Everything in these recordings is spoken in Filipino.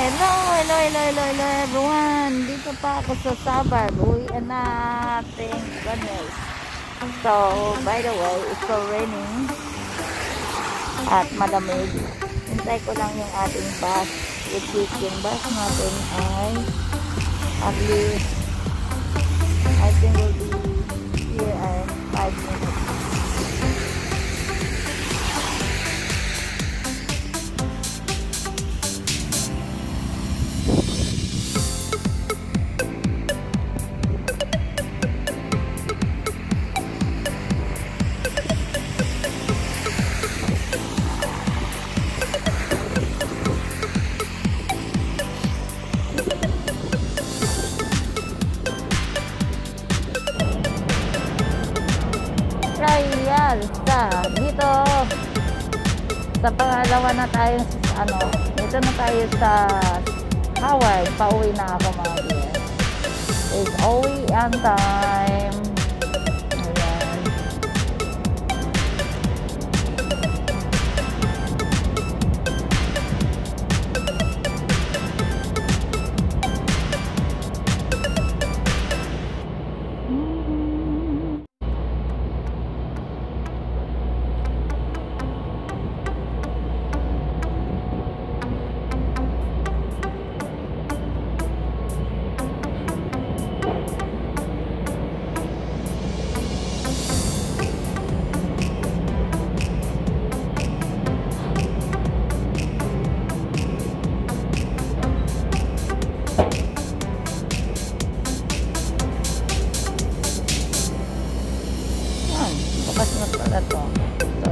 Hello everyone. Dito pa ako sa Sabag. Uwian na ating goodness. So, by the way, it's so raining at malamig. Hintay ko lang yung ating bus. Which yung bus natin ay at least I think will be here in 5 minutes. Dito sa pangalawa na tayo dito na tayo sa Howard. Pauwi na ako mga dear. It's uwi on time. Ayan. Bukas na pala to. So,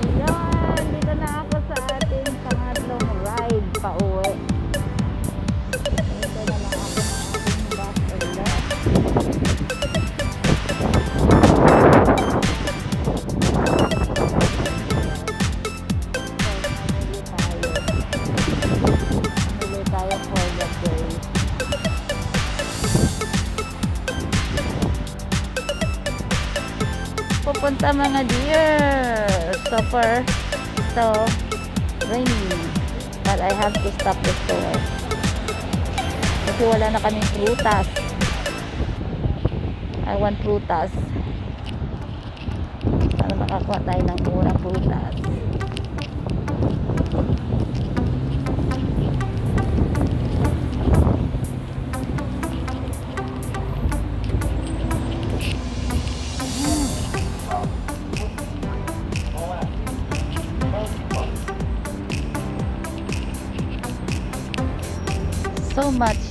ayan, dito na ako sa ating pangatlong ride pauwi. Dito na lang ako ng ating bus ulit. Pupunta mga dear, super so rainy, but I have to stop the store kasi wala na kaming prutas. I want prutas. Para makakuha tayo ng murang prutas. So much.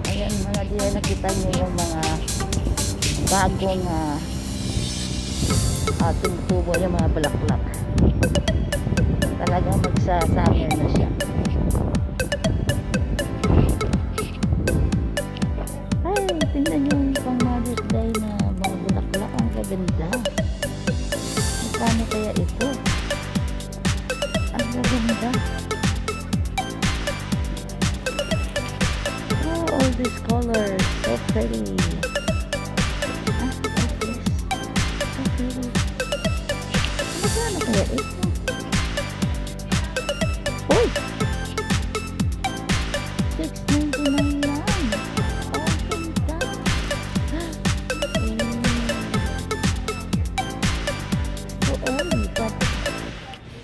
Ayan mga diya, nakita nyo yung mga bagong tumutubo yung mga bulaklak. Talagang magsa-summer na siya. Ay, tingnan nyo yung pang Mother's Day na mga bulaklak. Ang gaganda. Magkano kaya ito? Ang gaganda. All these colors, so pretty. Ah, okay. So pretty. Magkano kaya ito? Uy! $6.99 lang. Oh, ganda. So early, but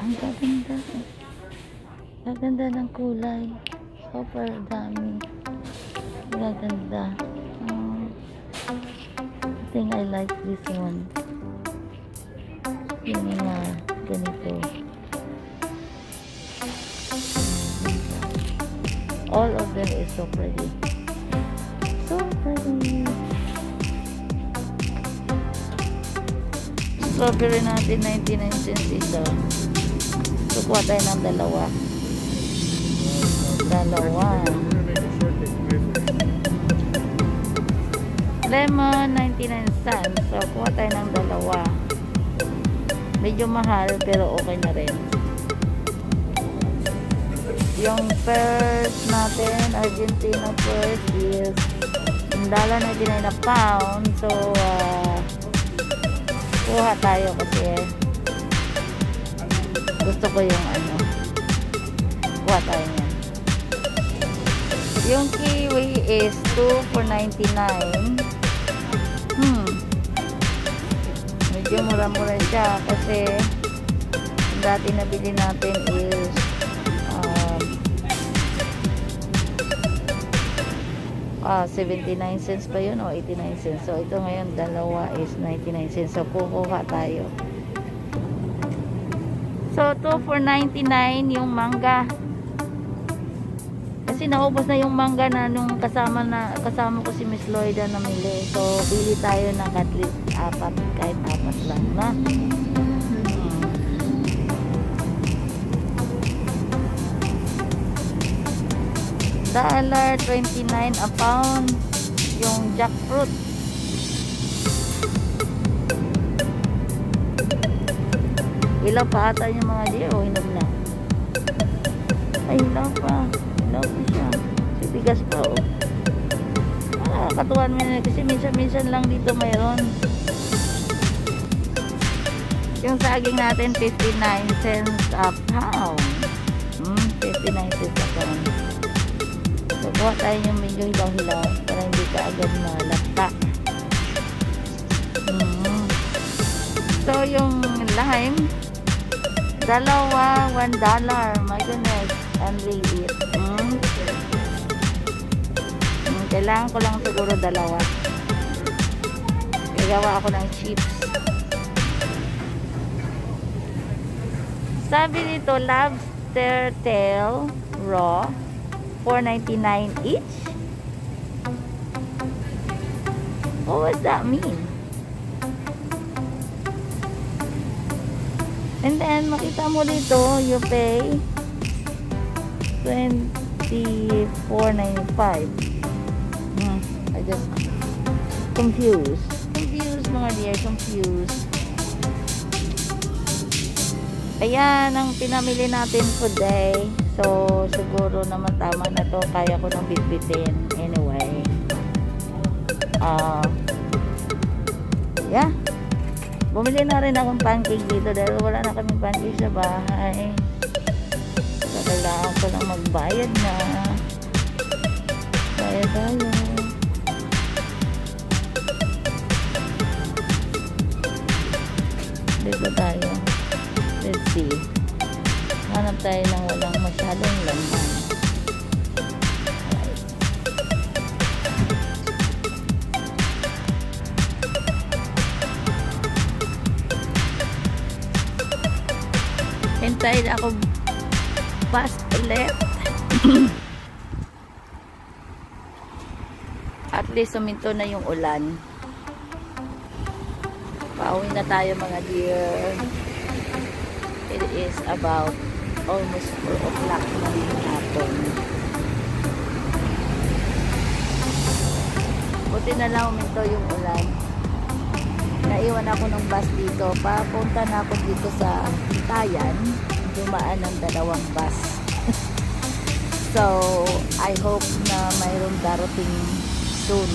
ang gaganda. Gaganda ng kulay. Super dami. Ganda. I think I like this one. Yung mga ganito. All of them is so pretty. So pretty. Strawberry natin 99 cents ito. Kukuha tayo ng dalawa. Lemon 99 cents. So kuha tayo ng dalawa. Medyo mahal pero okay na rin. Yung pears natin, Argentina pears is $1.99 a pound. So Kuha tayo kasi gusto ko yung ano. Kuha tayo yan. Yung kiwi is 2 for 99. Medyo mura-mura siya kasi dati nabili natin is 79 cents pa yun o 89 cents. So ito ngayon dalawa is 99 cents. So kukuha tayo. So 2 for 99 yung mangga. Kasi naubos na yung mangga na nung kasama ko si Miss Lloyda namili. So bili tayo ng at least 4, kahit 4 lang na. $1.29 a pound yung jackfruit. Ilaw pa ata yung mga deer o hinog na? Ay, hilaw pa siya. Sitigas pa o. Katuwan mo na kasi minsan lang dito mayroon. Yung saging natin 59 cents a pound. 59 cents a pound. So, buha tayo yung medyo hilaw-hilaw para hindi ka agad malata. So, yung lime, dalawa, $1. My goodness, and we eat. Kailangan ko lang siguro dalawa. Gagawa ako ng chips. Sabi dito, lobster tail raw, $4.99 each. What does that mean? And then makita mo dito, you pay $24.95. I just confused mga dear, confused. Ayan ang pinamili natin today. So, siguro naman tama na to. Kaya ko nang bitbitin. Anyway. Yeah. Bumili na rin akong pancake dito dahil wala na kaming pancake sa bahay. So, kailangan ko lang magbayad na. Bayad tayo. Dito tayo. Let's see. Hanap tayo ng walang masyadong laman. Hintay na ako bus ulit. At least suminto na yung ulan. Pauwi na tayo mga dear. It is about almost 4 o'clock na hapon. Buti na lang uminto yung ulan. Naiwan ako ng bus dito. Papunta na ako dito sa Tayan. Dumaan ng 2 bus. So, I hope na mayroong darating soon